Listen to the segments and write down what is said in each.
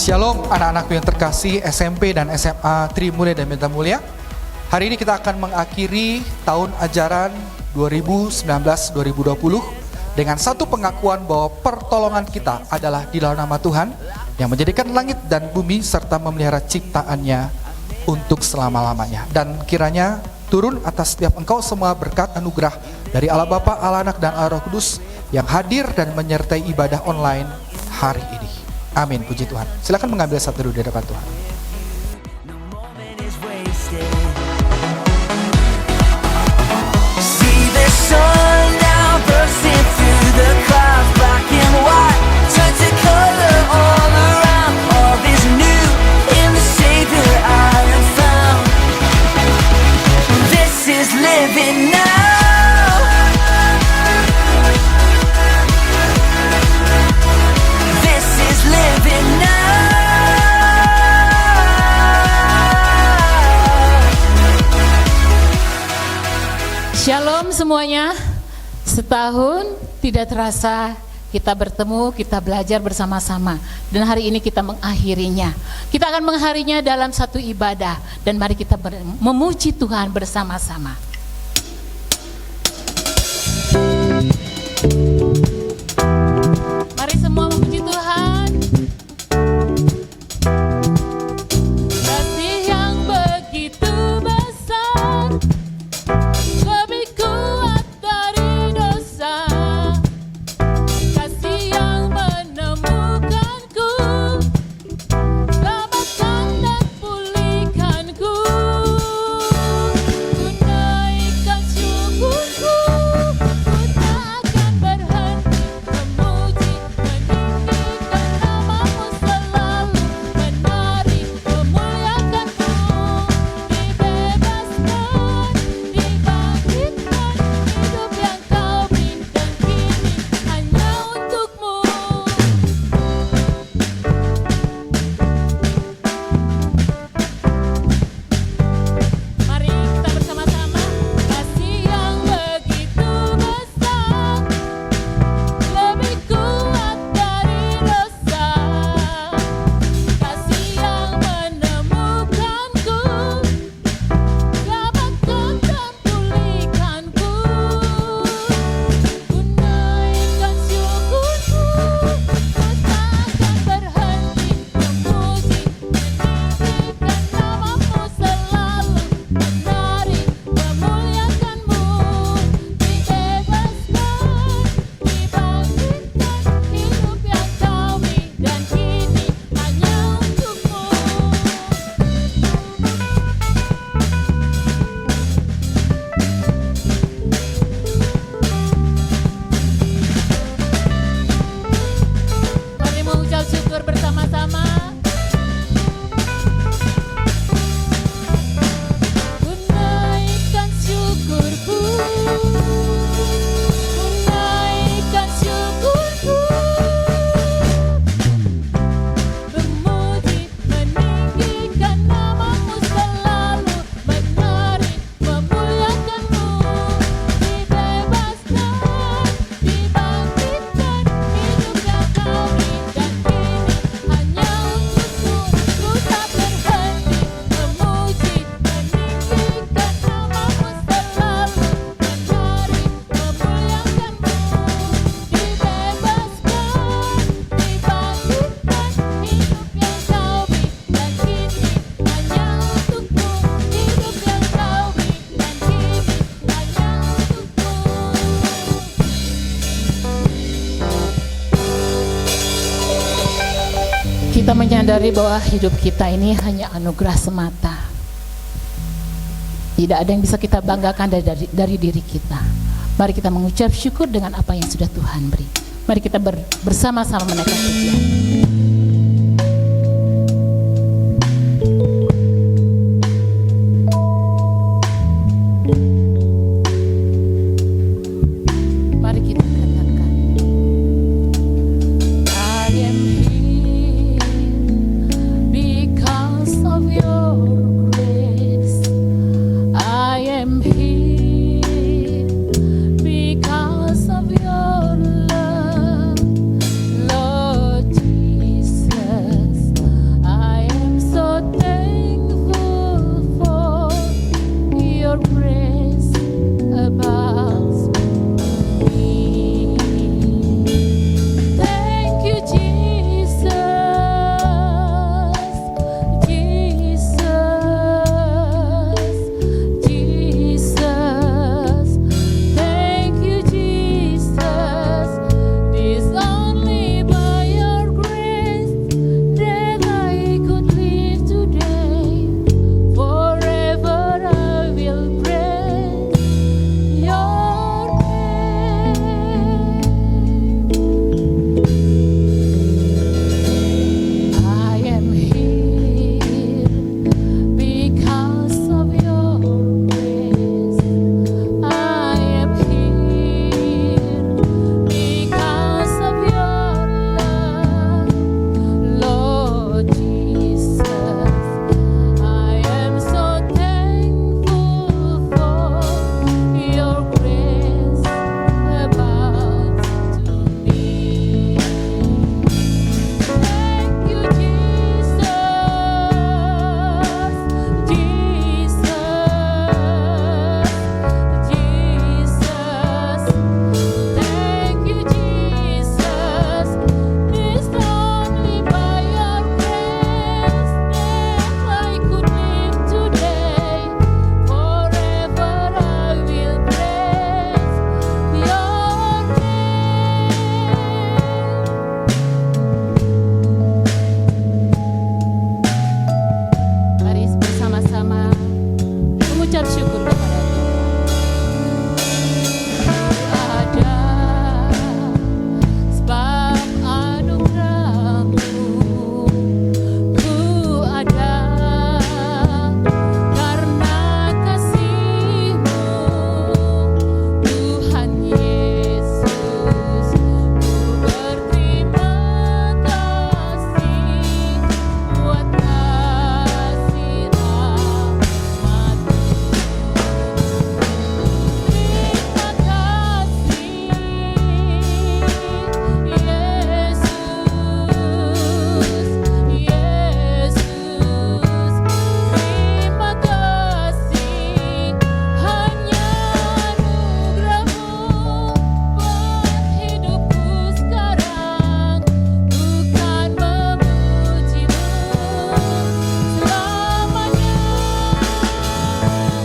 Shalom anak-anakku yang terkasih SMP dan SMA Trimulya dan Meta Mulia. Hari ini kita akan mengakhiri tahun ajaran 2019-2020 dengan satu pengakuan bahwa pertolongan kita adalah di dalam nama Tuhan yang menjadikan langit dan bumi serta memelihara ciptaannya untuk selama-lamanya. Dan kiranya turun atas setiap engkau semua berkat anugerah dari Allah Bapa, Allah Anak, dan Allah Roh Kudus yang hadir dan menyertai ibadah online hari ini. Amin, puji Tuhan. Silakan mengambil satu dulu di hadapan Tuhan. Shalom semuanya. Setahun tidak terasa kita bertemu, kita belajar bersama-sama. Dan hari ini kita mengakhirinya. Kita akan mengakhirinya dalam satu ibadah. Dan mari kita memuji Tuhan bersama-sama. Mari semua memuji Tuhan. Kasih yang begitu besar, lebih kuat dari dosa. Kasih yang menemukanku, selamatkan dan pulihkanku. Ku naikkan syukurku, ku tak akan berhenti memuji, meninggikan namamu selalu, menari, memuliakanmu. Dibebaskan, dibangkitkan, hidup yang kau berikan kini hanya untukmu. Mari kita bersama-sama. Kasih yang begitu besar, lebih kuat dari dosa. Kasih yang menemukanku, selamatkan dan pulihkanku. Ku naikkan syukurku, ku tak akan berhenti memuji, meninggikan namamu selalu, menari, memuliakanmu. Dibebaskan, dibangkitkan, hidup yang kau berikan kini hanya untukmu. Mari mengucap syukur bersama-sama. Ku naikkan syukurku, ku naikkan syukurku, memuji, meninggikan namamu selalu, menari, memuliakanmu. Dibebaskan, dibangkitkan, hidup yang kau berikan kini hanya untukku. Ku tak berhenti memuji, meninggikan namamu selalu, menari, memuliakanmu. Dibebaskan, dibangkitkan, hidup yang kau berikan kini hanya untukmu. Hidup yang kau berikan kini hanya untukmu. Kita menyadari bahwa hidup kita ini hanya anugerah semata. Tidak ada yang bisa kita banggakan dari diri kita. Mari kita mengucap syukur dengan apa yang sudah Tuhan beri. Mari kita bersama-sama menaikkan pujian. Mari kita katakan, I am here because of your grace. I am here because of your love, Lord Jesus. your grace abounds me. Thank you, Jesus, Jesus, Jesus. Thank you, Jesus. It's only by your grace that I could live today. Forever I will praise your name. I am here because of your grace. I am here because of your love, Lord Jesus. I am so thankful for your grace abounds to me. Thank you, Jesus, Jesus, Jesus. Thank you, Jesus. It's only by your grace that I could live today. Forever I will praise your name. Mari bersama-sama mengucap syukur kepada Tuhan. Ada sebab anugerah-Mu, ku ada karena kasih-Mu, Tuhan Yesus. Ku berterima kasih buat kasih rahmat-Mu. Terima kasih, Yesus, Yesus. Terima kasih, hanya anugerah-Mu buat hidupku sekarang. Bukan memuji-Mu selamanya. Terima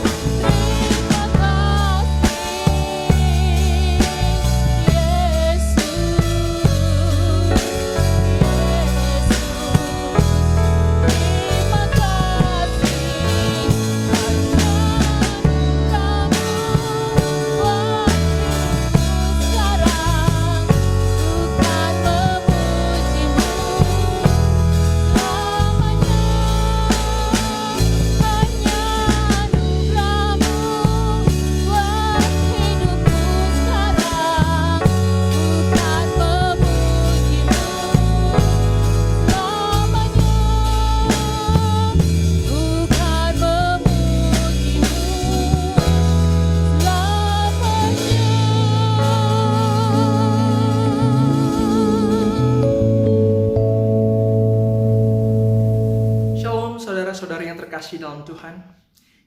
Shalom saudara-saudari yang terkasih dalam Tuhan.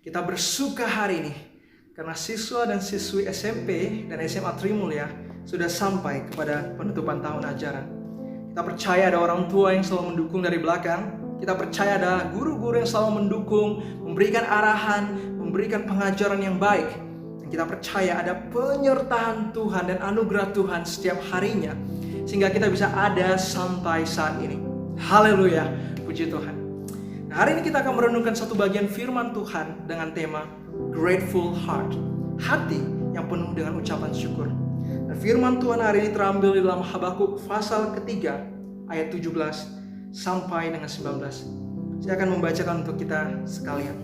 Kita bersuka hari ini karena siswa dan siswi SMP dan SMA Trimulya sudah sampai kepada penutupan tahun ajaran. Kita percaya ada orang tua yang selalu mendukung dari belakang. Kita percaya ada guru-guru yang selalu mendukung, memberikan arahan, memberikan pengajaran yang baik. Dan kita percaya ada penyertaan Tuhan dan anugerah Tuhan setiap harinya, sehingga kita bisa ada sampai saat ini. Haleluya, puji Tuhan. Nah, hari ini kita akan merenungkan satu bagian firman Tuhan dengan tema Grateful Heart, hati yang penuh dengan ucapan syukur. Dan firman Tuhan hari ini terambil di dalam Habakuk pasal ketiga ayat 17 sampai dengan 19. Saya akan membacakan untuk kita sekalian.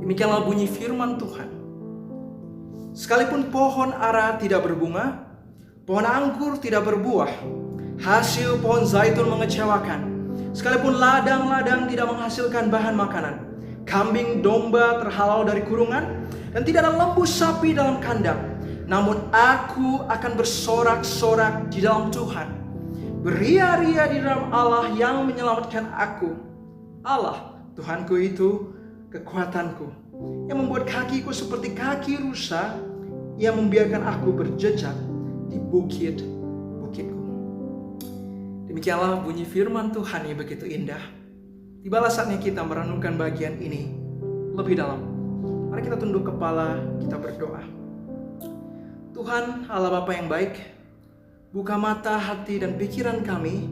Demikianlah bunyi firman Tuhan. Sekalipun pohon ara tidak berbunga, pohon anggur tidak berbuah, hasil pohon zaitun mengecewakan, sekalipun ladang-ladang tidak menghasilkan bahan makanan, kambing domba terhalau dari kurungan, dan tidak ada lembu sapi dalam kandang, namun aku akan bersorak-sorak di dalam Tuhan, beria-ria di dalam Allah yang menyelamatkan aku. Allah, Tuhanku itu kekuatanku. yang membuat kakiku seperti kaki rusa, yang membiarkan aku berjejak di bukit-bukitku. Demikianlah bunyi firman Tuhan yang begitu indah. Tibalah saatnya kita merenungkan bagian ini lebih dalam. Mari kita tunduk kepala, kita berdoa. Tuhan Allah Bapa yang baik, buka mata, hati, dan pikiran kami,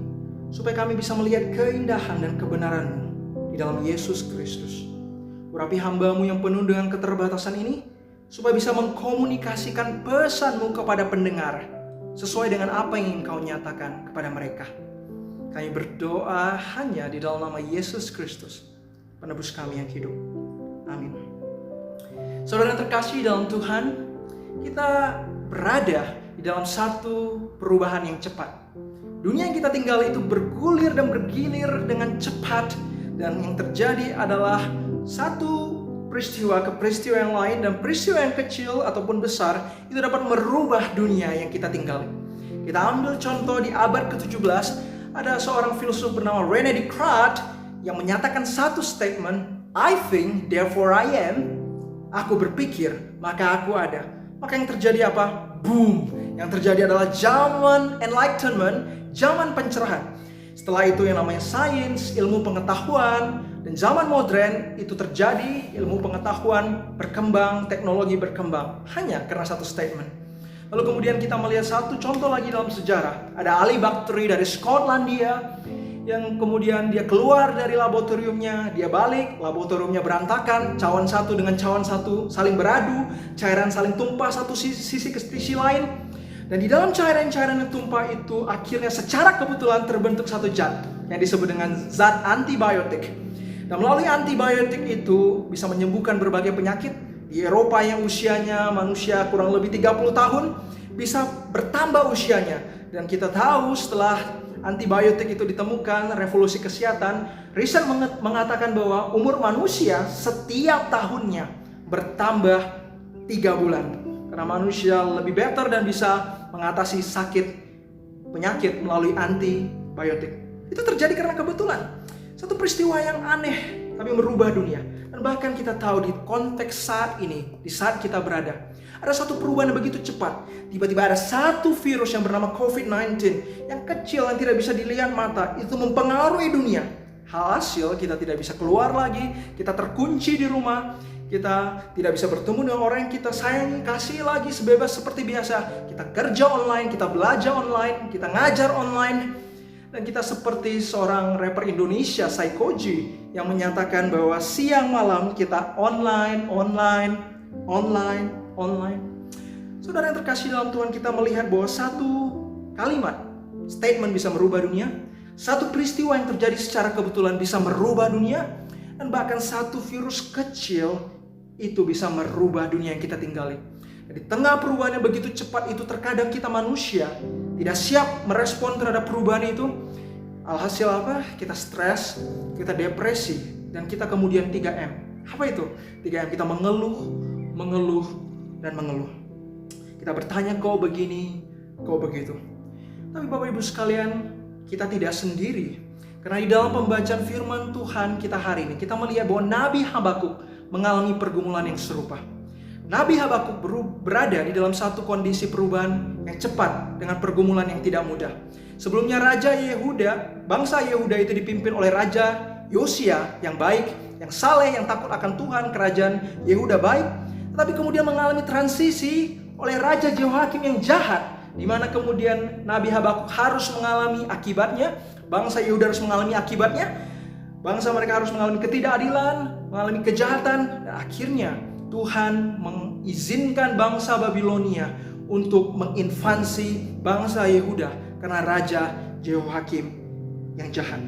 supaya kami bisa melihat keindahan dan kebenaran-Mu di dalam Yesus Kristus. Urapi hamba-Mu yang penuh dengan keterbatasan ini, supaya bisa mengkomunikasikan pesan-Mu kepada pendengar, sesuai dengan apa yang ingin Kau nyatakan kepada mereka. Kami berdoa hanya di dalam nama Yesus Kristus, penebus kami yang hidup. Amin. Saudara yang terkasih dalam Tuhan, kita berada di dalam satu perubahan yang cepat. Dunia yang kita tinggal itu bergulir dan bergilir dengan cepat, dan yang terjadi adalah satu peristiwa ke peristiwa yang lain, dan peristiwa yang kecil ataupun besar itu dapat merubah dunia yang kita tinggali. Kita ambil contoh di abad ke-17, ada seorang filsuf bernama René Descartes yang menyatakan satu statement, I think, therefore I am. Aku berpikir, maka aku ada. Maka yang terjadi apa? Boom! Yang terjadi adalah zaman enlightenment, zaman pencerahan. Setelah itu yang namanya sains, ilmu pengetahuan, dan zaman modern itu terjadi, ilmu pengetahuan berkembang, teknologi berkembang. Hanya karena satu statement. Lalu kemudian kita melihat satu contoh lagi dalam sejarah. Ada ahli bakteri dari Skotlandia yang kemudian dia keluar dari laboratoriumnya, dia balik, laboratoriumnya berantakan, cawan satu dengan cawan satu saling beradu, cairan saling tumpah satu sisi ke sisi lain. Dan di dalam cairan-cairan yang tumpah itu akhirnya secara kebetulan terbentuk satu zat yang disebut dengan zat antibiotik. Dan melalui antibiotik itu bisa menyembuhkan berbagai penyakit. Di Eropa yang usianya manusia kurang lebih 30 tahun bisa bertambah usianya. Dan kita tahu setelah antibiotik itu ditemukan, revolusi kesehatan, riset mengatakan bahwa umur manusia setiap tahunnya bertambah 3 bulan. Karena manusia lebih better dan bisa mengatasi penyakit melalui antibiotik. Itu terjadi karena kebetulan. Satu peristiwa yang aneh tapi merubah dunia. Dan bahkan kita tahu di konteks saat ini, di saat kita berada, ada satu perubahan yang begitu cepat. Tiba-tiba ada satu virus yang bernama COVID-19 yang kecil, yang tidak bisa dilihat mata, itu mempengaruhi dunia. Hasil kita tidak bisa keluar lagi, kita terkunci di rumah, kita tidak bisa bertemu dengan orang yang kita sayangi, kasih lagi sebebas seperti biasa. Kita kerja online, kita belajar online, kita ngajar online. Dan kita seperti seorang rapper Indonesia, Saikoji, yang menyatakan bahwa siang malam kita online. Saudara yang terkasih dalam Tuhan, kita melihat bahwa satu kalimat, statement bisa merubah dunia. Satu peristiwa yang terjadi secara kebetulan bisa merubah dunia. Dan bahkan satu virus kecil itu bisa merubah dunia yang kita tinggali. Di tengah perubahan yang begitu cepat itu, terkadang kita manusia tidak siap merespon terhadap perubahan itu. Alhasil apa? Kita stres, kita depresi, dan kita kemudian 3M. Apa itu? 3M, kita mengeluh, dan mengeluh. Kita bertanya, kau begini, kau begitu. Tapi Bapak Ibu sekalian, kita tidak sendiri. Karena di dalam pembacaan firman Tuhan kita hari ini, kita melihat bahwa Nabi Habakuk mengalami pergumulan yang serupa. Nabi Habakuk berada di dalam satu kondisi perubahan yang cepat dengan pergumulan yang tidak mudah. Sebelumnya Raja Yehuda, bangsa Yehuda itu dipimpin oleh Raja Yosia yang baik, yang saleh, yang takut akan Tuhan, kerajaan Yehuda baik. Tetapi kemudian mengalami transisi oleh Raja Jehoiakim yang jahat, di mana kemudian Nabi Habakuk harus mengalami akibatnya, bangsa Yehuda harus mengalami akibatnya, bangsa mereka harus mengalami ketidakadilan, mengalami kejahatan, dan akhirnya Tuhan mengizinkan bangsa Babilonia untuk menginvasi bangsa Yehuda karena Raja Jehoiakim yang jahat.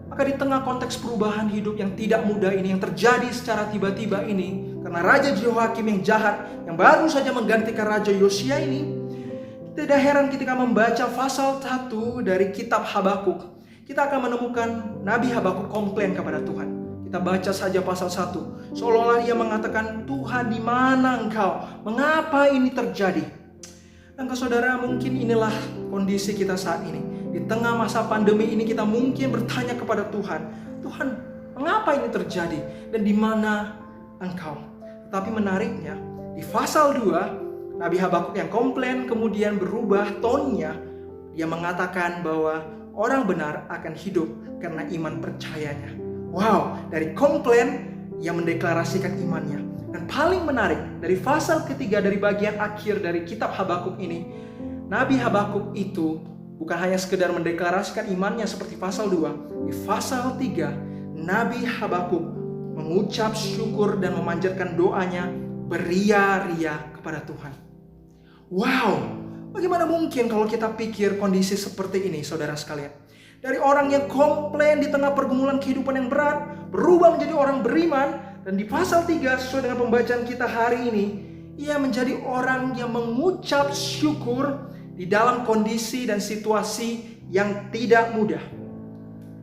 Maka di tengah konteks perubahan hidup yang tidak mudah ini, yang terjadi secara tiba-tiba ini, karena Raja Jehoiakim yang jahat, yang baru saja menggantikan Raja Yosia ini, tidak heran ketika membaca pasal 1 dari kitab Habakuk, kita akan menemukan Nabi Habakuk komplain kepada Tuhan. Kita baca saja pasal 1. Seolah-olah ia mengatakan, Tuhan di mana engkau? Mengapa ini terjadi? Dan saudara, mungkin inilah kondisi kita saat ini. Di tengah masa pandemi ini kita mungkin bertanya kepada Tuhan, Tuhan, mengapa ini terjadi? Dan di mana engkau. Tetapi menariknya, di pasal 2, Nabi Habakuk yang komplain kemudian berubah tonnya. Dia mengatakan bahwa orang benar akan hidup karena iman percayanya. Wow, dari komplain ia mendeklarasikan imannya. Dan paling menarik, dari pasal ketiga dari bagian akhir dari kitab Habakuk ini, Nabi Habakuk itu bukan hanya sekedar mendeklarasikan imannya seperti pasal 2. Di pasal 3, Nabi Habakuk mengucap syukur dan memanjatkan doanya beria-ria kepada Tuhan. Wow, bagaimana mungkin kalau kita pikir kondisi seperti ini, saudara sekalian? Dari orang yang komplain di tengah pergumulan kehidupan yang berat, berubah menjadi orang beriman. Dan di pasal 3, sesuai dengan pembacaan kita hari ini, ia menjadi orang yang mengucap syukur di dalam kondisi dan situasi yang tidak mudah.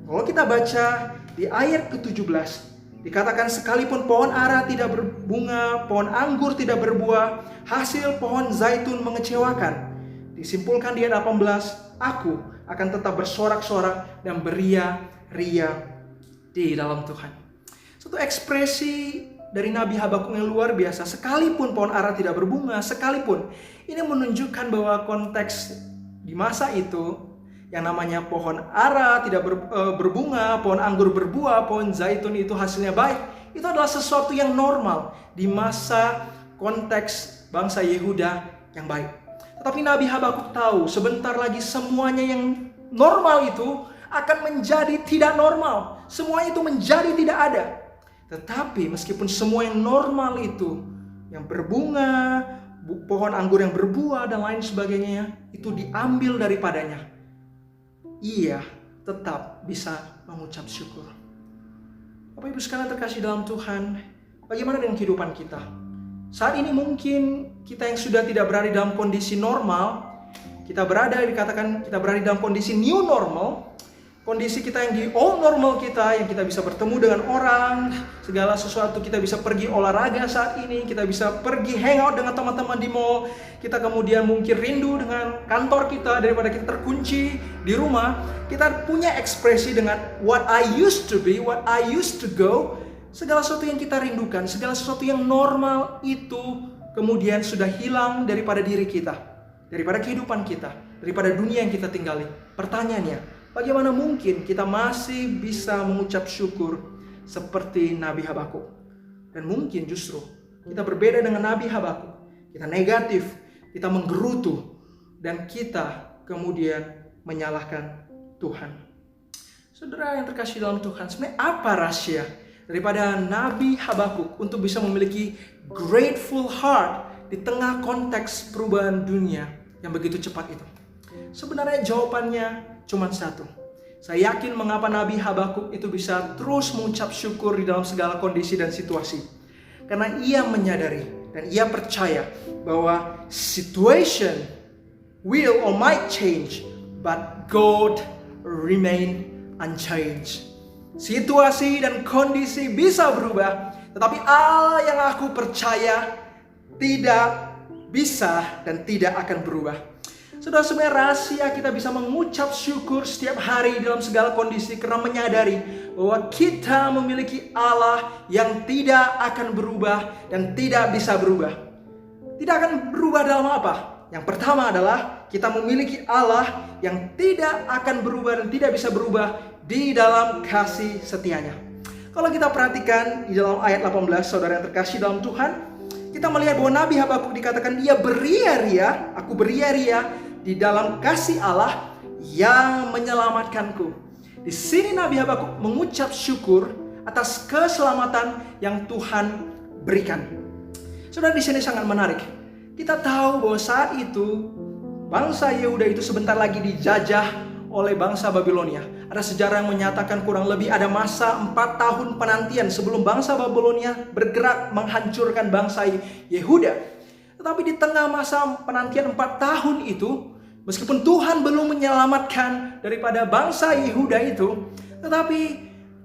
Kalau kita baca di ayat ke-17, dikatakan sekalipun pohon ara tidak berbunga, pohon anggur tidak berbuah, hasil pohon zaitun mengecewakan. Disimpulkan di ayat 18, aku akan tetap bersorak-sorak dan beria-ria di dalam Tuhan. Satu ekspresi dari Nabi Habakuk yang luar biasa. Sekalipun pohon ara tidak berbunga, sekalipun. Ini menunjukkan bahwa konteks di masa itu, yang namanya pohon ara tidak berbunga, pohon anggur berbuah, pohon zaitun itu hasilnya baik. Itu adalah sesuatu yang normal di masa konteks bangsa Yehuda yang baik. Tetapi Nabi Habakuk tahu sebentar lagi semuanya yang normal itu akan menjadi tidak normal. Semuanya itu menjadi tidak ada. Tetapi meskipun semua yang normal itu, yang berbunga, pohon anggur yang berbuah dan lain sebagainya, itu diambil daripadanya, ia tetap bisa mengucap syukur. Bapak Ibu sekalian terkasih dalam Tuhan, bagaimana dengan kehidupan kita? Saat ini mungkin kita yang sudah tidak berada dalam kondisi normal, kita berada dalam kondisi new normal. Kondisi kita yang di old normal kita, yang kita bisa bertemu dengan orang, segala sesuatu, kita bisa pergi olahraga saat ini, kita bisa pergi hangout dengan teman-teman di mall, kita kemudian mungkin rindu dengan kantor kita daripada kita terkunci di rumah. Kita punya ekspresi dengan what I used to be, what I used to go. Segala sesuatu yang kita rindukan, segala sesuatu yang normal itu kemudian sudah hilang daripada diri kita, daripada kehidupan kita, daripada dunia yang kita tinggali. Pertanyaannya, bagaimana mungkin kita masih bisa mengucap syukur seperti Nabi Habakuk? Dan mungkin justru kita berbeda dengan Nabi Habakuk. Kita negatif, kita menggerutu, dan kita kemudian menyalahkan Tuhan. Saudara yang terkasih dalam Tuhan, sebenarnya apa rahasia daripada Nabi Habakuk untuk bisa memiliki grateful heart di tengah konteks perubahan dunia yang begitu cepat itu? Sebenarnya jawabannya cuma satu. Saya yakin mengapa Nabi Habakuk itu bisa terus mengucap syukur di dalam segala kondisi dan situasi. Karena ia menyadari dan ia percaya bahwa situation will or might change, but God remain unchanged. Situasi dan kondisi bisa berubah, tetapi Allah yang aku percaya tidak bisa dan tidak akan berubah. Saudara, sebenarnya rahasia kita bisa mengucap syukur setiap hari dalam segala kondisi karena menyadari bahwa kita memiliki Allah yang tidak akan berubah dan tidak bisa berubah. Tidak akan berubah dalam apa? Yang pertama adalah kita memiliki Allah yang tidak akan berubah dan tidak bisa berubah di dalam kasih setianya. Kalau kita perhatikan di dalam ayat 18, saudara yang terkasih dalam Tuhan, kita melihat bahwa Nabi Habakuk dikatakan dia beria-ria, aku beria-ria di dalam kasih Allah yang menyelamatkanku. Di sini Nabi Habakuk mengucap syukur atas keselamatan yang Tuhan berikan. Saudara, di sini sangat menarik. Kita tahu bahwa saat itu bangsa Yehuda itu sebentar lagi dijajah oleh bangsa Babilonia. Ada sejarah yang menyatakan kurang lebih ada masa 4 tahun penantian sebelum bangsa Babilonia bergerak menghancurkan bangsa Yehuda. Tetapi di tengah masa penantian 4 tahun itu, meskipun Tuhan belum menyelamatkan daripada bangsa Yehuda itu, tetapi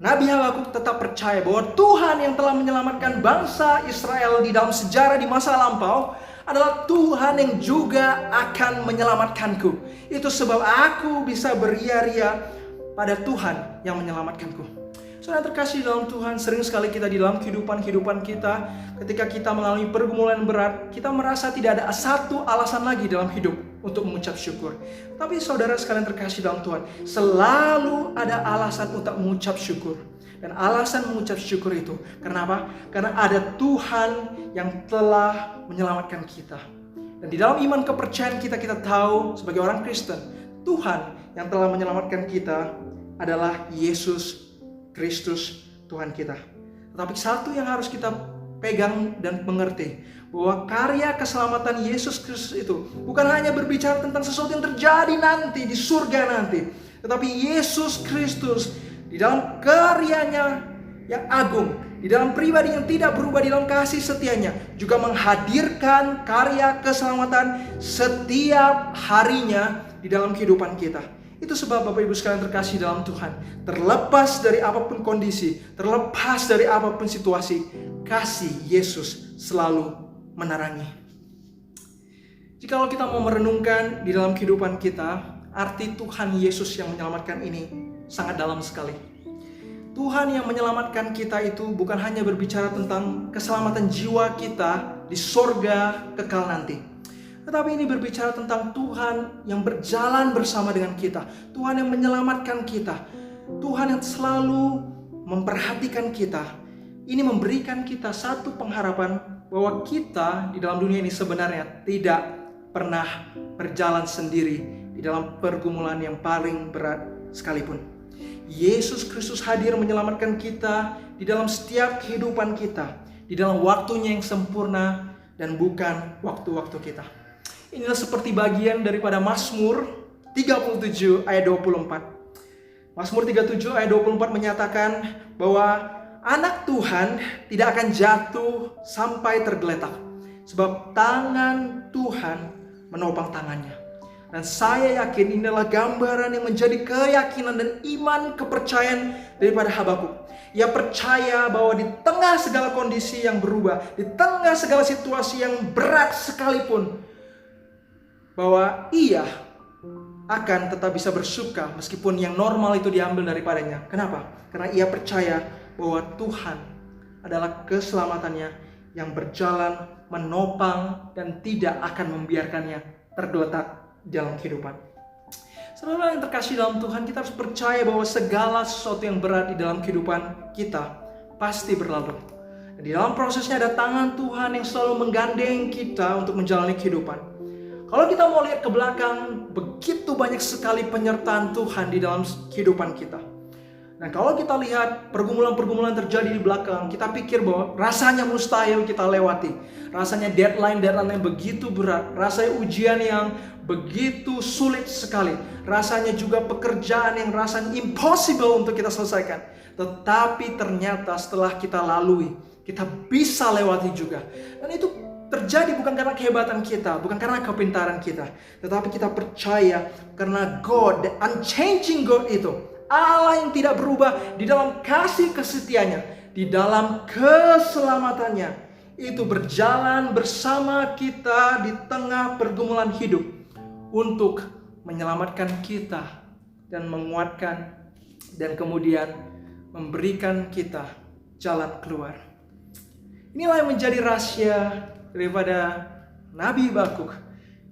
Nabi Habakuk tetap percaya bahwa Tuhan yang telah menyelamatkan bangsa Israel di dalam sejarah di masa lampau adalah Tuhan yang juga akan menyelamatkanku. Itu sebab aku bisa beria-ria pada Tuhan yang menyelamatkanku. Saudara terkasih dalam Tuhan, sering sekali kita di dalam kehidupan kita, ketika kita mengalami pergumulan berat, kita merasa tidak ada satu alasan lagi dalam hidup untuk mengucap syukur. Tapi saudara sekalian terkasih dalam Tuhan, selalu ada alasan untuk mengucap syukur. Dan alasan mengucap syukur itu, kenapa? Karena ada Tuhan yang telah menyelamatkan kita. Dan di dalam iman kepercayaan kita, kita tahu sebagai orang Kristen, Tuhan yang telah menyelamatkan kita adalah Yesus Kristus Tuhan kita. Tetapi satu yang harus kita pegang dan mengerti, bahwa karya keselamatan Yesus Kristus itu bukan hanya berbicara tentang sesuatu yang terjadi nanti di surga nanti, tetapi Yesus Kristus di dalam karyanya yang agung, di dalam pribadi yang tidak berubah, di dalam kasih setianya, juga menghadirkan karya keselamatan setiap harinya di dalam kehidupan kita. Itu sebab Bapak Ibu sekalian terkasih dalam Tuhan, terlepas dari apapun kondisi, terlepas dari apapun situasi, kasih Yesus selalu menerangi. Jikalau kita mau merenungkan di dalam kehidupan kita, arti Tuhan Yesus yang menyelamatkan ini sangat dalam sekali. Tuhan yang menyelamatkan kita itu bukan hanya berbicara tentang keselamatan jiwa kita di sorga kekal nanti. Tetapi ini berbicara tentang Tuhan yang berjalan bersama dengan kita. Tuhan yang menyelamatkan kita. Tuhan yang selalu memperhatikan kita. Ini memberikan kita satu pengharapan bahwa kita di dalam dunia ini sebenarnya tidak pernah berjalan sendiri di dalam pergumulan yang paling berat sekalipun. Yesus Kristus hadir menyelamatkan kita di dalam setiap kehidupan kita, di dalam waktunya yang sempurna dan bukan waktu-waktu kita. Inilah seperti bagian daripada Mazmur 37 ayat 24. Mazmur 37 ayat 24 menyatakan bahwa anak Tuhan tidak akan jatuh sampai tergeletak, sebab tangan Tuhan menopang tangannya. Dan saya yakin inilah gambaran yang menjadi keyakinan dan iman kepercayaan daripada Habakuk. Ia percaya bahwa di tengah segala kondisi yang berubah, di tengah segala situasi yang berat sekalipun, bahwa ia akan tetap bisa bersuka meskipun yang normal itu diambil daripadanya. Kenapa? Karena ia percaya bahwa Tuhan adalah keselamatannya yang berjalan, menopang, dan tidak akan membiarkannya tergeletak dalam kehidupan. Saudara yang terkasih dalam Tuhan, kita harus percaya bahwa segala sesuatu yang berat di dalam kehidupan kita pasti berlalu. Dan di dalam prosesnya ada tangan Tuhan yang selalu menggandeng kita untuk menjalani kehidupan. Kalau kita mau lihat ke belakang, begitu banyak sekali penyertaan Tuhan di dalam kehidupan kita. Nah, kalau kita lihat pergumulan-pergumulan terjadi di belakang, kita pikir bahwa rasanya mustahil kita lewati. Rasanya deadline yang begitu berat. Rasanya ujian yang begitu sulit sekali. Rasanya juga pekerjaan yang rasanya impossible untuk kita selesaikan. Tetapi ternyata setelah kita lalui, kita bisa lewati juga. Dan itu terjadi bukan karena kehebatan kita, bukan karena kepintaran kita, tetapi kita percaya karena God, the unchanging God itu, Allah yang tidak berubah di dalam kasih kesetianya, di dalam keselamatannya, itu berjalan bersama kita di tengah pergumulan hidup untuk menyelamatkan kita dan menguatkan dan kemudian memberikan kita jalan keluar. Inilah yang menjadi rahasia daripada Nabi Habakuk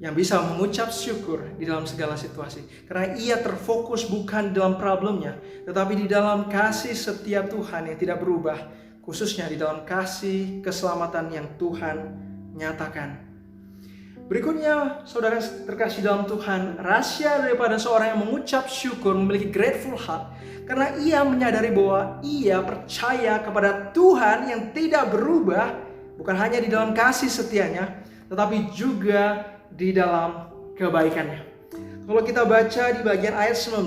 yang bisa mengucap syukur di dalam segala situasi. Karena ia terfokus bukan dalam problemnya, tetapi di dalam kasih setia Tuhan yang tidak berubah. Khususnya di dalam kasih keselamatan yang Tuhan nyatakan. Berikutnya, saudara terkasih dalam Tuhan, rahasia daripada seorang yang mengucap syukur memiliki grateful heart. Karena ia menyadari bahwa ia percaya kepada Tuhan yang tidak berubah. Bukan hanya di dalam kasih setianya, tetapi juga di dalam kebaikannya. Kalau kita baca di bagian ayat 19,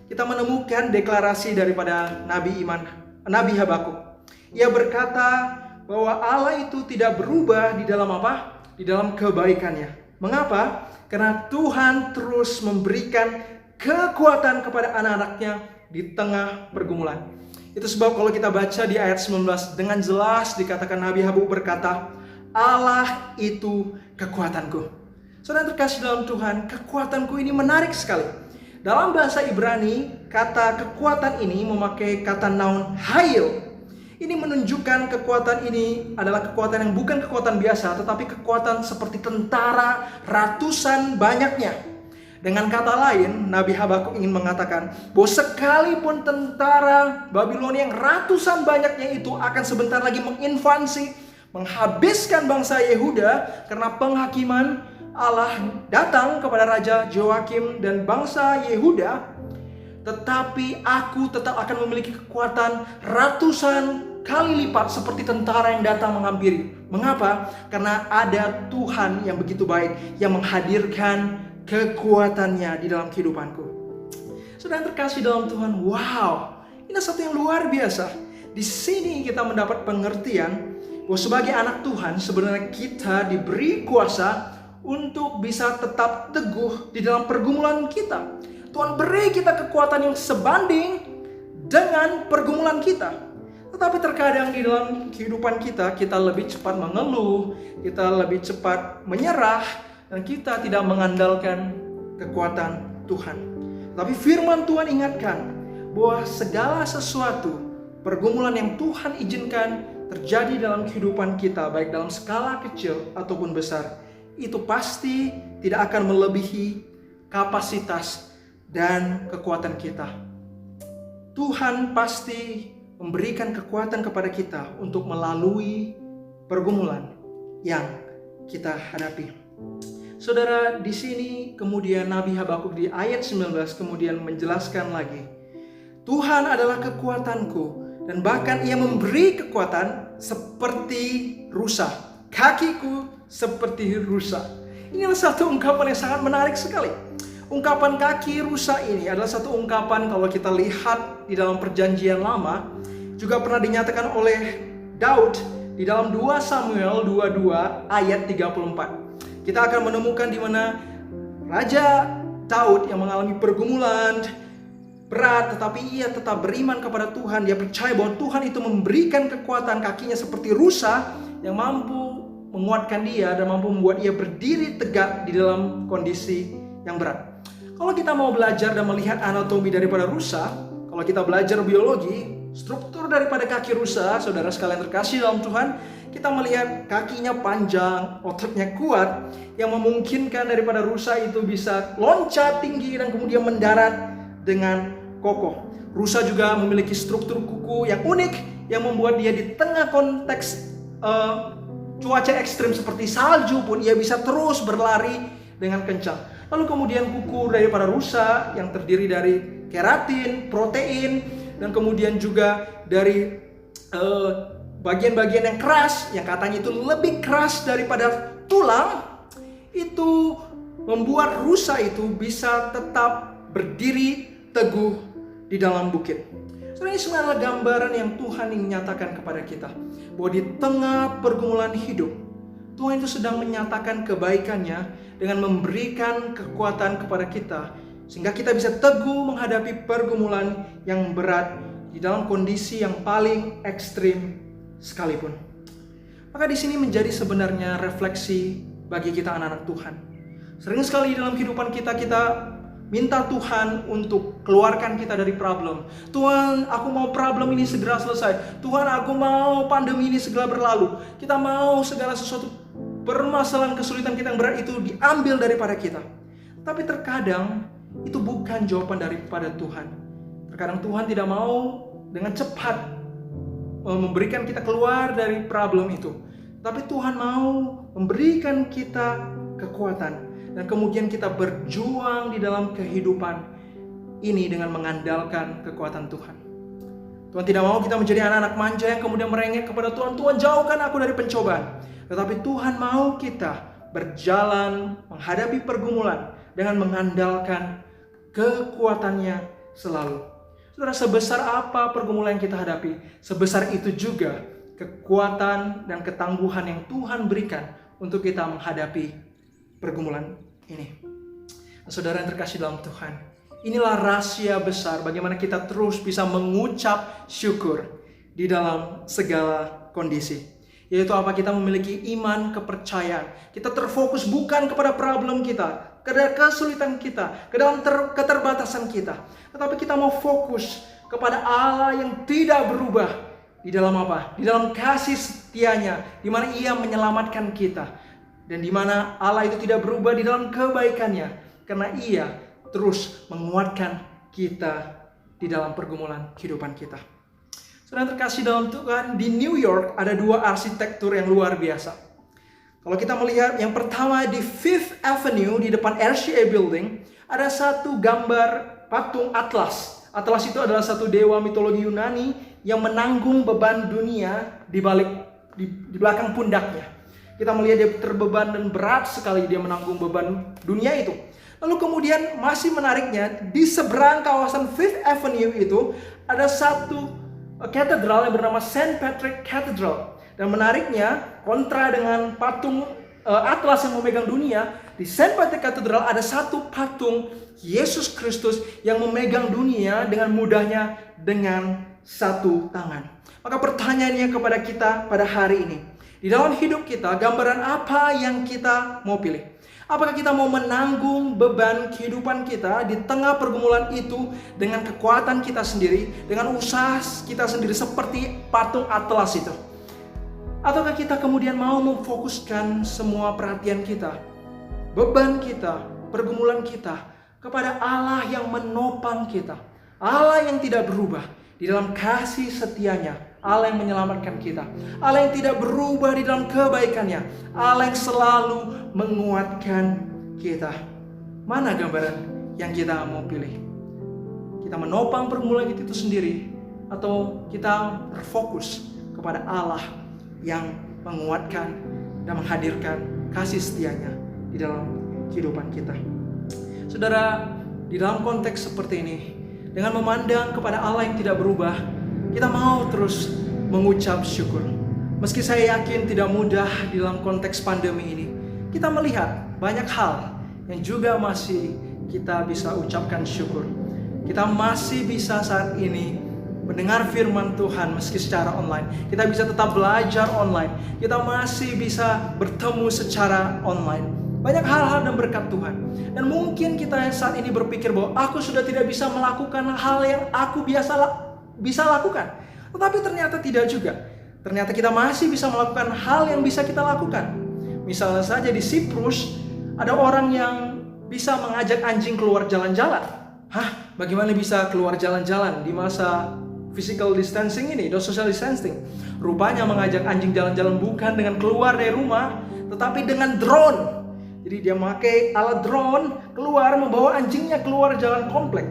kita menemukan deklarasi daripada Nabi Habakuk. Ia berkata bahwa Allah itu tidak berubah di dalam apa? Di dalam kebaikannya. Mengapa? Karena Tuhan terus memberikan kekuatan kepada anak-anaknya di tengah pergumulan. Itu sebab kalau kita baca di ayat 19 dengan jelas dikatakan Nabi Habakuk berkata, Allah itu kekuatanku. Saudara terkasih dalam Tuhan, kekuatanku ini menarik sekali. Dalam bahasa Ibrani, kata kekuatan ini memakai kata noun hayil. Ini menunjukkan kekuatan ini adalah kekuatan yang bukan kekuatan biasa, tetapi kekuatan seperti tentara ratusan banyaknya. Dengan kata lain, Nabi Habakuk ingin mengatakan bahwa sekalipun tentara Babilonia yang ratusan banyaknya itu akan sebentar lagi menginvasi, menghabiskan bangsa Yehuda karena penghakiman Allah datang kepada Raja Joakim dan bangsa Yehuda, tetapi aku tetap akan memiliki kekuatan ratusan kali lipat seperti tentara yang datang menghampiri. Mengapa? Karena ada Tuhan yang begitu baik yang menghadirkan kekuatannya di dalam kehidupanku. Saudara yang terkasih dalam Tuhan, wow, ini satu yang luar biasa. Di sini kita mendapat pengertian bahwa sebagai anak Tuhan sebenarnya kita diberi kuasa untuk bisa tetap teguh di dalam pergumulan kita. Tuhan beri kita kekuatan yang sebanding dengan pergumulan kita. Tetapi terkadang di dalam kehidupan kita, kita lebih cepat mengeluh, kita lebih cepat menyerah, dan kita tidak mengandalkan kekuatan Tuhan. Tapi firman Tuhan ingatkan bahwa segala sesuatu, pergumulan yang Tuhan izinkan terjadi dalam kehidupan kita, baik dalam skala kecil ataupun besar, itu pasti tidak akan melebihi kapasitas dan kekuatan kita. Tuhan pasti memberikan kekuatan kepada kita untuk melalui pergumulan yang kita hadapi. Saudara, di sini kemudian Nabi Habakuk di ayat 19 kemudian menjelaskan lagi, Tuhan adalah kekuatanku dan bahkan Ia memberi kekuatan seperti rusa, kakiku seperti rusa. Ini adalah satu ungkapan yang sangat menarik sekali. Ungkapan kaki rusa ini adalah satu ungkapan kalau kita lihat di dalam perjanjian lama, juga pernah dinyatakan oleh Daud di dalam 2 Samuel 22 ayat 34. Kita akan menemukan di mana Raja Daud yang mengalami pergumulan berat, tetapi ia tetap beriman kepada Tuhan. Dia percaya bahwa Tuhan itu memberikan kekuatan, kakinya seperti rusa yang mampu menguatkan dia dan mampu membuat ia berdiri tegak di dalam kondisi yang berat. Kalau kita mau belajar dan melihat anatomi daripada rusa, kalau kita belajar biologi, struktur daripada kaki rusa, saudara sekalian terkasih dalam Tuhan, kita melihat kakinya panjang, ototnya kuat, yang memungkinkan daripada rusa itu bisa loncat tinggi dan kemudian mendarat dengan kokoh. Rusa juga memiliki struktur kuku yang unik, yang membuat dia di tengah konteks cuaca ekstrim seperti salju pun ia bisa terus berlari dengan kencang. Lalu kemudian kuku daripada rusa yang terdiri dari keratin, protein, dan kemudian juga dari bagian-bagian yang keras, yang katanya itu lebih keras daripada tulang, itu membuat rusa itu bisa tetap berdiri teguh di dalam bukit. Ini sebenarnya gambaran yang Tuhan ingin menyatakan kepada kita, bahwa di tengah pergumulan hidup, Tuhan itu sedang menyatakan kebaikannya dengan memberikan kekuatan kepada kita, sehingga kita bisa teguh menghadapi pergumulan yang berat di dalam kondisi yang paling ekstrim sekalipun. Maka di sini menjadi sebenarnya refleksi bagi kita anak-anak Tuhan. Sering sekali dalam kehidupan kita minta Tuhan untuk keluarkan kita dari problem. Tuhan, aku mau problem ini segera selesai. Tuhan, aku mau pandemi ini segera berlalu. Kita mau segala sesuatu permasalahan kesulitan kita yang berat itu diambil daripada kita. Tapi terkadang itu bukan jawaban daripada Tuhan. Terkadang Tuhan tidak mau dengan cepat memberikan kita keluar dari problem itu. Tapi Tuhan mau memberikan kita kekuatan. Dan kemudian kita berjuang di dalam kehidupan ini dengan mengandalkan kekuatan Tuhan. Tuhan tidak mau kita menjadi anak-anak manja yang kemudian merengek kepada Tuhan. Tuhan, jauhkan aku dari pencobaan. Tetapi Tuhan mau kita berjalan menghadapi pergumulan dengan mengandalkan kekuatannya selalu. Saudara, sebesar apa pergumulan yang kita hadapi, sebesar itu juga kekuatan dan ketangguhan yang Tuhan berikan untuk kita menghadapi pergumulan ini. Saudara yang terkasih dalam Tuhan, inilah rahasia besar bagaimana kita terus bisa mengucap syukur di dalam segala kondisi. Yaitu apa? Kita memiliki iman kepercayaan. Kita terfokus bukan kepada problem kita, kepada kesulitan kita, ke dalam keterbatasan kita. Tetapi kita mau fokus kepada Allah yang tidak berubah. Di dalam apa? Di dalam kasih setianya, di mana Ia menyelamatkan kita. Dan di mana Allah itu tidak berubah di dalam kebaikannya. Karena Ia terus menguatkan kita di dalam pergumulan kehidupan kita. Saudara terkasih dalam Tuhan, di New York ada 2 arsitektur yang luar biasa. Kalau kita melihat yang pertama di Fifth Avenue di depan RCA Building, ada satu gambar patung Atlas. Atlas itu adalah satu dewa mitologi Yunani yang menanggung beban dunia di belakang pundaknya. Kita melihat dia terbeban dan berat sekali dia menanggung beban dunia itu. Lalu kemudian masih menariknya, di seberang kawasan Fifth Avenue itu ada satu katedral yang bernama St. Patrick Cathedral. Dan menariknya, kontra dengan patung Atlas yang memegang dunia, di St. Patrick Cathedral ada satu patung Yesus Kristus yang memegang dunia dengan mudahnya dengan satu tangan. Maka pertanyaannya kepada kita pada hari ini, di dalam hidup kita, gambaran apa yang kita mau pilih? Apakah kita mau menanggung beban kehidupan kita di tengah pergumulan itu dengan kekuatan kita sendiri, dengan usaha kita sendiri seperti patung Atlas itu? Ataukah kita kemudian mau memfokuskan semua perhatian kita, beban kita, pergumulan kita kepada Allah yang menopang kita, Allah yang tidak berubah di dalam kasih setianya, Allah yang menyelamatkan kita, Allah yang tidak berubah di dalam kebaikannya, Allah yang selalu menguatkan kita. Mana gambaran yang kita mau pilih? Kita menopang pergumulan itu sendiri, atau kita berfokus kepada Allah yang menguatkan dan menghadirkan kasih setianya di dalam kehidupan kita? Saudara, di dalam konteks seperti ini, dengan memandang kepada Allah yang tidak berubah, kita mau terus mengucap syukur. Meski saya yakin tidak mudah di dalam konteks pandemi ini, kita melihat banyak hal yang juga masih kita bisa ucapkan syukur. Kita masih bisa saat ini mendengar firman Tuhan meski secara online. Kita bisa tetap belajar online. Kita masih bisa bertemu secara online. Banyak hal-hal dan berkat Tuhan. Dan mungkin kita saat ini berpikir bahwa aku sudah tidak bisa melakukan hal yang aku bisa lakukan. Tetapi ternyata tidak juga. Ternyata kita masih bisa melakukan hal yang bisa kita lakukan. Misalnya saja di Siprus, ada orang yang bisa mengajak anjing keluar jalan-jalan. Hah? Bagaimana bisa keluar jalan-jalan di masa physical distancing ini, social distancing? Rupanya mengajak anjing jalan-jalan bukan dengan keluar dari rumah, tetapi dengan drone. Jadi dia memakai alat drone keluar, membawa anjingnya keluar jalan komplek.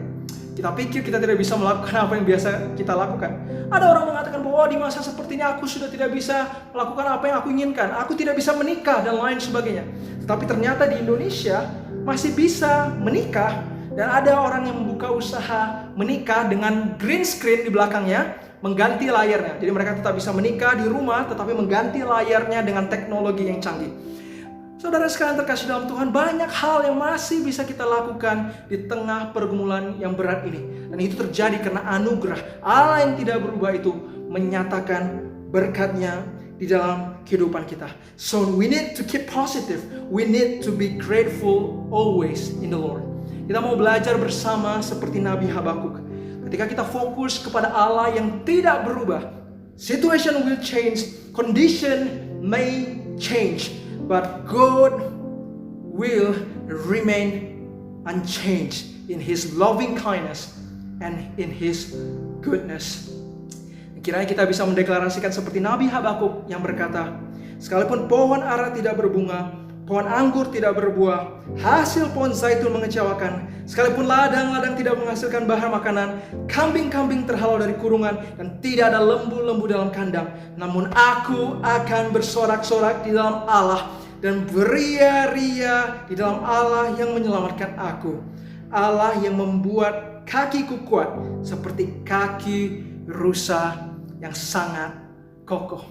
Kita pikir kita tidak bisa melakukan apa yang biasa kita lakukan. Ada orang mengatakan bahwa di masa seperti ini aku sudah tidak bisa melakukan apa yang aku inginkan. Aku tidak bisa menikah dan lain sebagainya. Tetapi ternyata di Indonesia masih bisa menikah. Dan ada orang yang membuka usaha menikah dengan green screen di belakangnya, mengganti layarnya. Jadi mereka tetap bisa menikah di rumah, tetapi mengganti layarnya dengan teknologi yang canggih. Saudara sekalian terkasih dalam Tuhan, banyak hal yang masih bisa kita lakukan di tengah pergumulan yang berat ini. Dan itu terjadi karena anugerah Allah yang tidak berubah itu menyatakan berkat-Nya di dalam kehidupan kita. So we need to keep positive. We need to be grateful always in the Lord. Kita mau belajar bersama seperti Nabi Habakuk. Ketika kita fokus kepada Allah yang tidak berubah, situation will change, condition may change, but God will remain unchanged in His loving kindness and in His goodness. Kiranya kita bisa mendeklarasikan seperti Nabi Habakuk yang berkata, sekalipun pohon ara tidak berbunga, pohon anggur tidak berbuah, hasil pohon zaitun mengecewakan, sekalipun ladang-ladang tidak menghasilkan bahan makanan, kambing-kambing terhalau dari kurungan, dan tidak ada lembu-lembu dalam kandang, namun aku akan bersorak-sorak di dalam Allah dan beria-ria di dalam Allah yang menyelamatkan aku. Allah yang membuat kakiku kuat seperti kaki rusa yang sangat kokoh.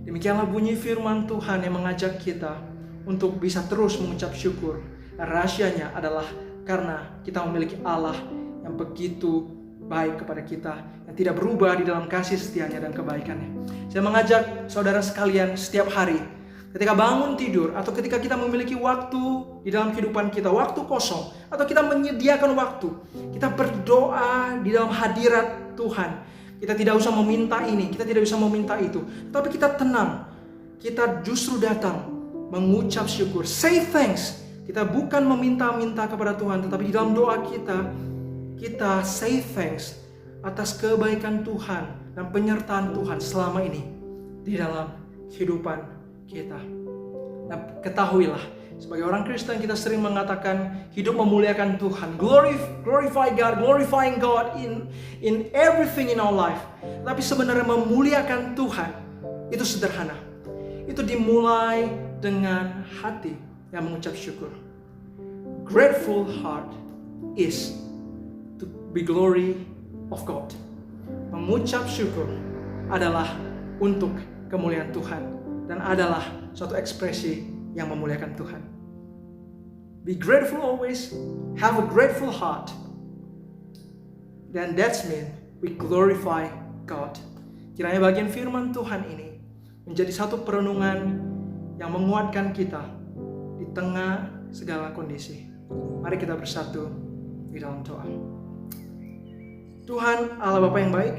Demikianlah bunyi firman Tuhan yang mengajak kita untuk bisa terus mengucap syukur. Dan rahasianya adalah karena kita memiliki Allah yang begitu baik kepada kita, dan tidak berubah di dalam kasih setianya dan kebaikannya. Saya mengajak saudara sekalian setiap hari, ketika bangun tidur atau ketika kita memiliki waktu di dalam kehidupan kita, waktu kosong, atau kita menyediakan waktu, kita berdoa di dalam hadirat Tuhan. Kita tidak usah meminta ini, kita tidak usah meminta itu, tapi kita tenang. Kita justru datang mengucap syukur, say thanks. Kita bukan meminta-minta kepada Tuhan, tetapi di dalam doa kita say thanks atas kebaikan Tuhan dan penyertaan Tuhan selama ini di dalam kehidupan kita. Nah, ketahuilah, sebagai orang Kristen kita sering mengatakan hidup memuliakan Tuhan, glorify God, glorifying God in everything in our life. Tapi sebenarnya memuliakan Tuhan itu sederhana. Itu dimulai dengan hati yang mengucap syukur. Grateful heart is to be glory of God. Mengucap syukur adalah untuk kemuliaan Tuhan dan adalah suatu ekspresi yang memuliakan Tuhan. Be grateful always, have a grateful heart. Then that's mean we glorify God. Kiranya bagian firman Tuhan ini menjadi satu perenungan yang menguatkan kita di tengah segala kondisi. Mari kita bersatu di dalam doa. Tuhan Allah Bapa yang baik,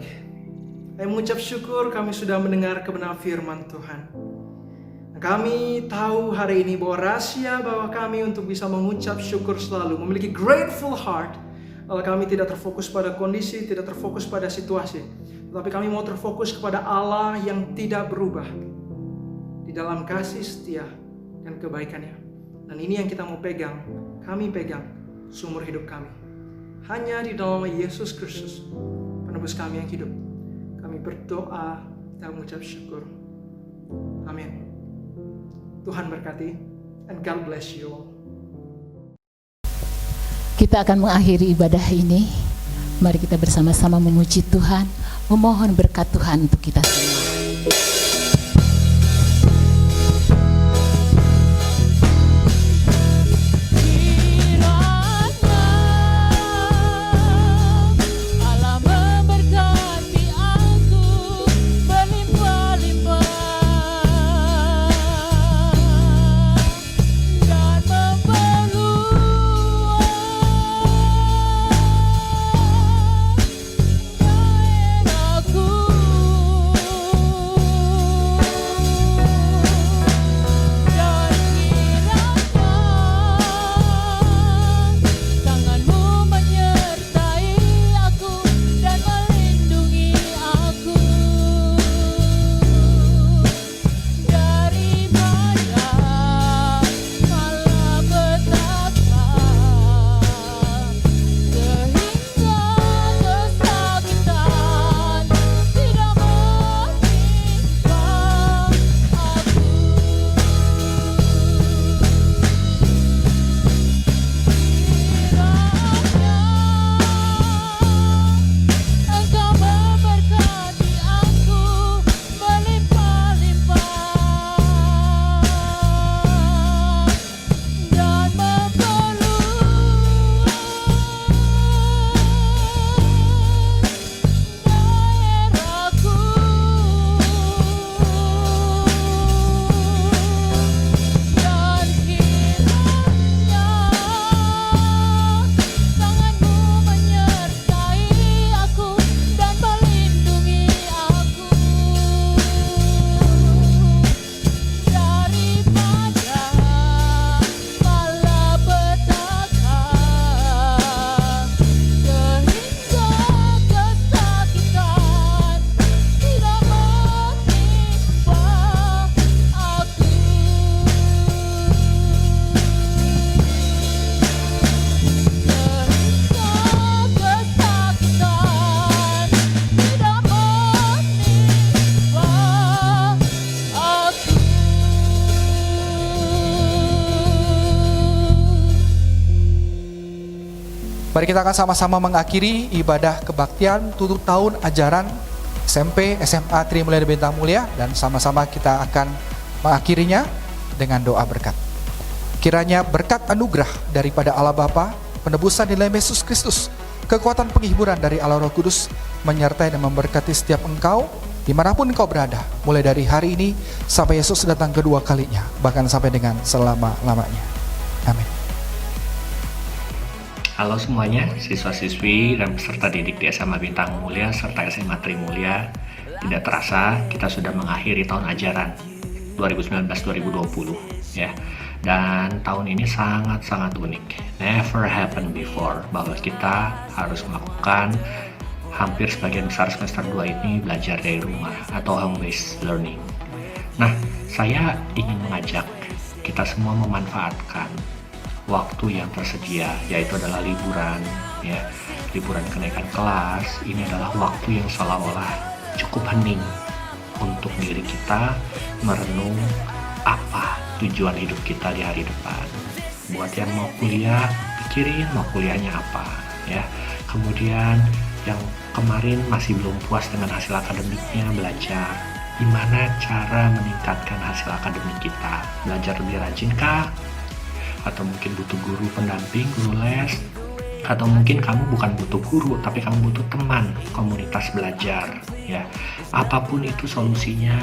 kami mengucap syukur kami sudah mendengar kebenaran firman Tuhan. Kami tahu hari ini bahwa rahasia bahwa kami untuk bisa mengucap syukur selalu, memiliki grateful heart, kalau kami tidak terfokus pada kondisi, tidak terfokus pada situasi, tetapi kami mau terfokus kepada Allah yang tidak berubah di dalam kasih setia dan kebaikannya. Dan ini yang kita mau pegang, kami pegang sumber hidup kami. Hanya di dalam Yesus Kristus, penebus kami yang hidup, kami berdoa dan mengucap syukur. Amin. Tuhan berkati, and God bless you all. Kita akan mengakhiri ibadah ini. Mari kita bersama-sama memuji Tuhan, memohon berkat Tuhan untuk kita semua. Mari kita akan sama-sama mengakhiri ibadah kebaktian tutup tahun ajaran SMP SMA Trimulya Bintang Mulia, dan sama-sama kita akan mengakhirinya dengan doa berkat. Kiranya berkat anugerah daripada Allah Bapa, penebusan di dalam Yesus Kristus, kekuatan penghiburan dari Allah Roh Kudus, menyertai dan memberkati setiap engkau dimanapun engkau berada, mulai dari hari ini sampai Yesus datang kedua kalinya, bahkan sampai dengan selama-lamanya. Amin. Halo semuanya, siswa-siswi dan peserta didik di SMA Bintang Mulia serta SMA Trimulya. Tidak terasa kita sudah mengakhiri tahun ajaran 2019-2020 ya. Dan tahun ini sangat-sangat unik. Never happened before bahwa kita harus melakukan hampir sebagian besar semester 2 ini belajar dari rumah atau home-based learning. Nah, saya ingin mengajak kita semua memanfaatkan waktu yang tersedia, yaitu adalah liburan ya, liburan kenaikan kelas. Ini adalah waktu yang seolah-olah cukup hening untuk diri kita merenung apa tujuan hidup kita di hari depan. Buat yang mau kuliah, pikirin mau kuliahnya apa ya. Kemudian yang kemarin masih belum puas dengan hasil akademiknya, belajar gimana cara meningkatkan hasil akademik kita. Belajar lebih rajin kah? Atau mungkin butuh guru pendamping, guru les, atau mungkin kamu bukan butuh guru tapi kamu butuh teman, komunitas belajar ya. Apapun itu solusinya,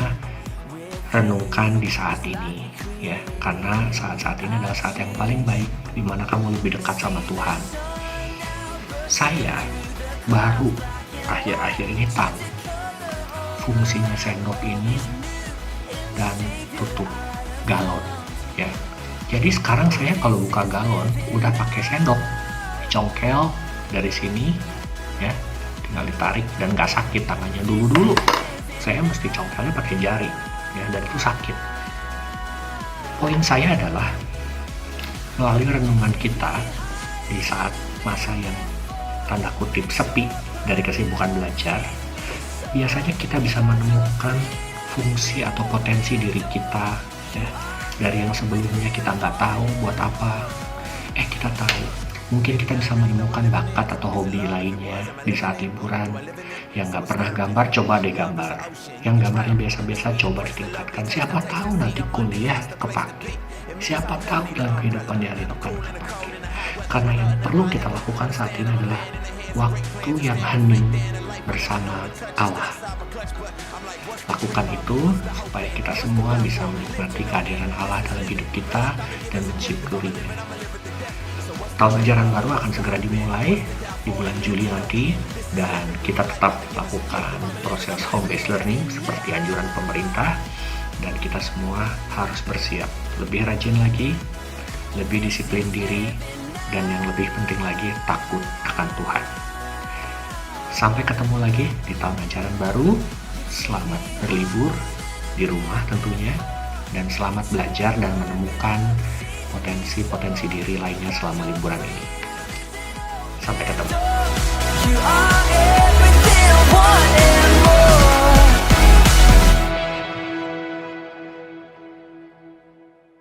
renungkan di saat ini ya, karena saat-saat ini adalah saat yang paling baik di mana kamu lebih dekat sama Tuhan. Saya baru akhir-akhir ini tahu fungsinya sendok ini dan tutup galon ya. Jadi sekarang saya kalau buka galon udah pakai sendok, dicongkel dari sini ya, tinggal ditarik dan nggak sakit tangannya. Dulu saya mesti congkelnya pakai jari ya, dan itu sakit. Poin saya adalah melalui renungan kita di saat masa yang tanda kutip sepi dari kesibukan belajar, biasanya kita bisa menemukan fungsi atau potensi diri kita ya. Dari yang sebelumnya kita nggak tahu buat apa, kita tahu. Mungkin kita bisa menemukan bakat atau hobi lainnya di saat liburan. Yang nggak pernah gambar, coba deh gambar. Yang gambarnya biasa-biasa, coba ditingkatkan. Siapa tahu nanti kuliah kepake. Siapa tahu dalam kehidupan di hari depan kepake. Karena yang perlu kita lakukan saat ini adalah waktu yang hening bersama Allah. Lakukan itu supaya kita semua bisa menikmati kehadiran Allah dalam hidup kita dan mensyukurinya. Tahun ajaran baru akan segera dimulai di bulan Juli nanti, dan kita tetap lakukan proses home-based learning seperti anjuran pemerintah, dan kita semua harus bersiap lebih rajin lagi, lebih disiplin diri, dan yang lebih penting lagi takut akan Tuhan. Sampai ketemu lagi di tahun ajaran baru. Selamat berlibur di rumah tentunya, dan selamat belajar dan menemukan potensi-potensi diri lainnya selama liburan ini. Sampai ketemu.